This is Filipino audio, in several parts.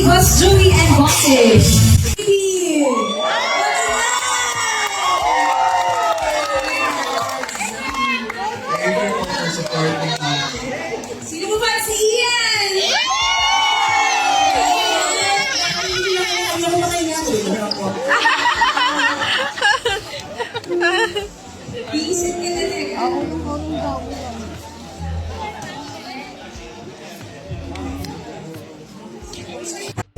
Boss Joey and Bosses. Thank you po for supporting us. Sino mo ba si Ian? Ano mo ba kayo Iisip ka talaga.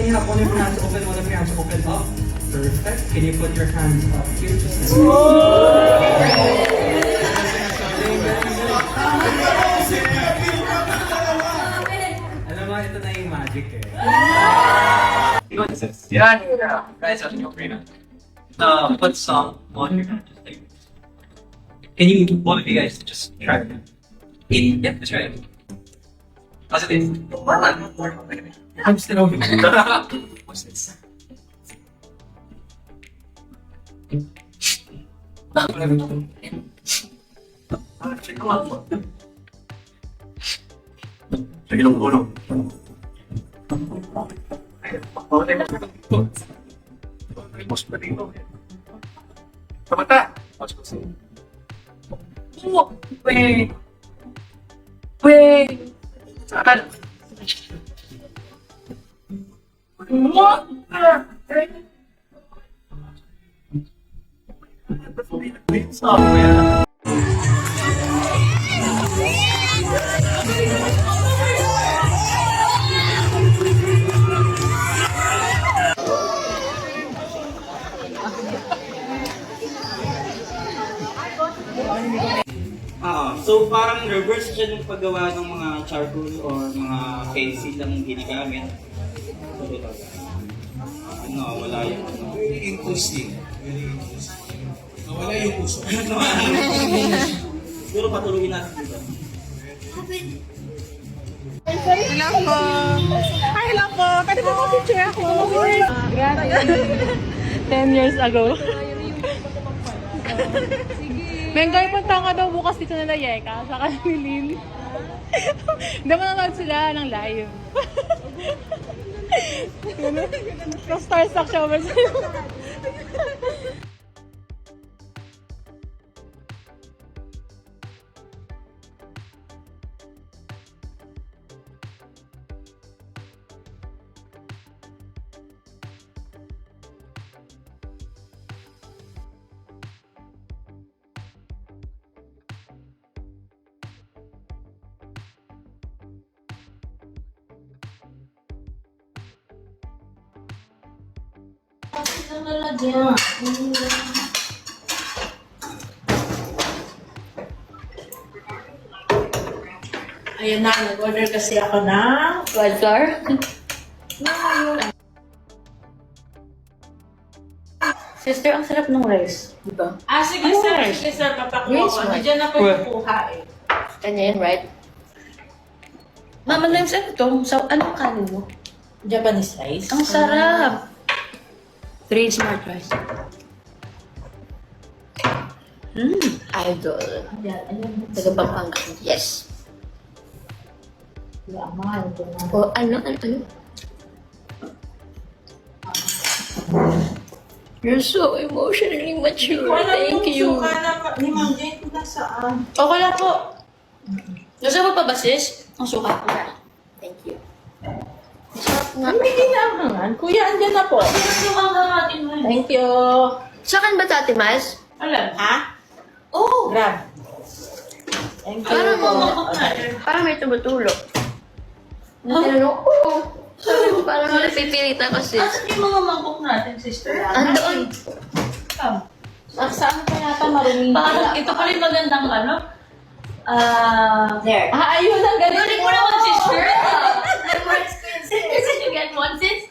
Can you have one of your hands open, one of your hands open up? Perfect. Can you put your hands up here? Just Alam mo, ito na yung magic eh. Yeah. Guys, watching your brain. Put some on your hand. Just like, can you, one of you guys, just try it? Yeah, that's right. Positive. I'm still over here. What's this? Sige lang ulo. Boss pa dito. Pamata! Wait! Wait! Saan? What? Software. So parang reverse siya ng paggawa ng mga charcoal or mga pencil lang ginagamit. So, wala yung Very interesting. Very interesting. Nawala yung puso. siguro patulugin natin dito. Hello po. Hi, hello po. Pwede po picture ako. 10 years ago. Bengay, punta nga daw bukas dito na Yeka sa Kanilin. Hindi mo nanood sila ng live. Starstruck siya over sa'yo. Ayan na, nag-order kasi ako ng Wildflower? Sister, ang sarap ng rice. Diba? sige sir, papakuha ko. Diyan na po yung kuha eh. Kanya yan, right? Mama Limes, ano to? So, anong kanin mo? Japanese rice. Ang sarap! 3 smart rice. Idol. Ayan, ayan. Taga Pampanga. Yes. Ang mahal ko na. O, ano? You're so emotionally mature. Thank you. Suka na ni Mang Jane kung nasaan. Okay lang po. Gusto mo pa ba, sis? Ang suka ko na. Thank you. Masarap nga. Hindi na ang hangan. Kuya, andyan na po. Thank you. Saan ba Tati Mas? Alam, ha? Oh! Grab. Thank you. Parang may tumutulo. Tinanong, oo. Sabi ko, parang napipilitan ko, sis. Asan yung mga mangkok natin, sister? Andoon. Saan pa yata maruming? Parang ito pa rin magandang ano. There. Ayun ang galing Galing mo naman, sister. Did you get one, sis?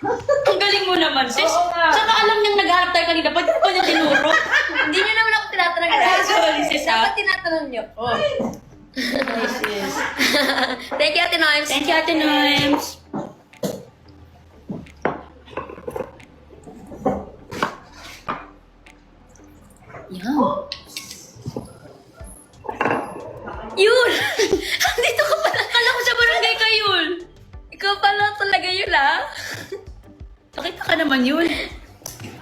Ang galing mo naman, sis. Oo nga. Saka alam niyang nag-harap tayo kanina. Ba't ko niya tinuro? Hindi niyo naman ako tinatanong. Sorry, sis, ha? Dapat tinatanong niyo. Oh. Nice, sis. Thank you, Ate Noims. Thank you, Ate Noims. Yan. Yul! Andito ka pala. Kala ko sa barangay ka, Yul. Ikaw pala talaga, Yul, ah.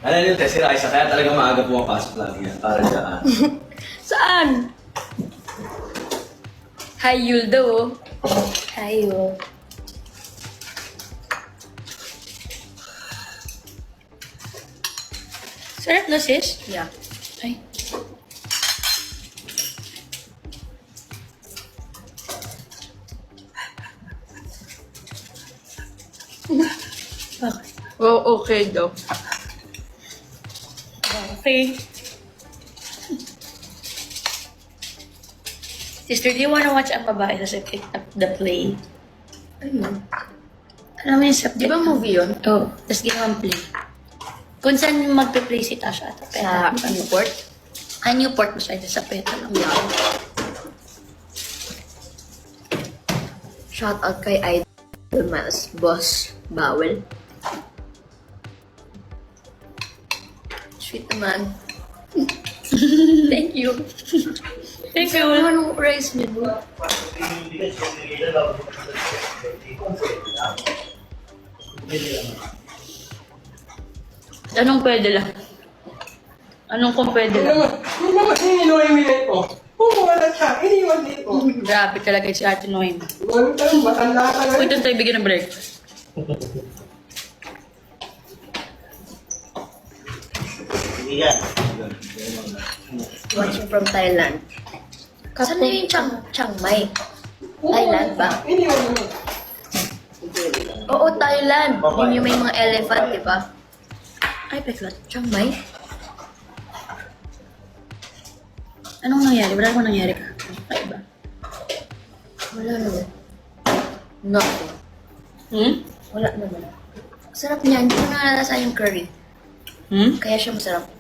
Ano yun, si Raisa, kaya talaga maaga pumapasok lagi yan. Para dyan. Saan? Hi, Yuldo. Hi, oh. Sarap na, sis? Yeah. Ay. Bakit? Oh, okay daw. Okay. Sister, do you wanna watch ang babae sa pick up the play? Ayun. Alam mo yung subject? Di ba movie yun? Oo. Tapos ginawang play. Kung saan magpe-play si Tasha at Sa Peta. Newport? Newport mo siya sa Peta lang. Shout out kay Idol Mas, Boss Bawel. Sweet naman. Thank you. Thank you. Ano ang rice niyo, bro? Anong pwede lang? Anong kung pwede lang? Kung naman ininuwi mo yan po, wala siya, iniwan dito. Grabe talaga si Ate Noem. Wala ka lang, matanda ka na. Uy, doon tayo bigyan ng break. Watching from Thailand. Saan na yung Chiang Mai? Thailand ba? Iniwan mo. Oo, Thailand. Yun yung may mga elephant, di ba? Ay, peklat. Chiang Mai? Anong nangyari? Wala namang nangyari ka. Ay, ba? Wala naman. Nothing. Hmm? Wala naman. Sarap niya. Hindi ko nalalasan yung curry. Hmm? Kaya siya masarap.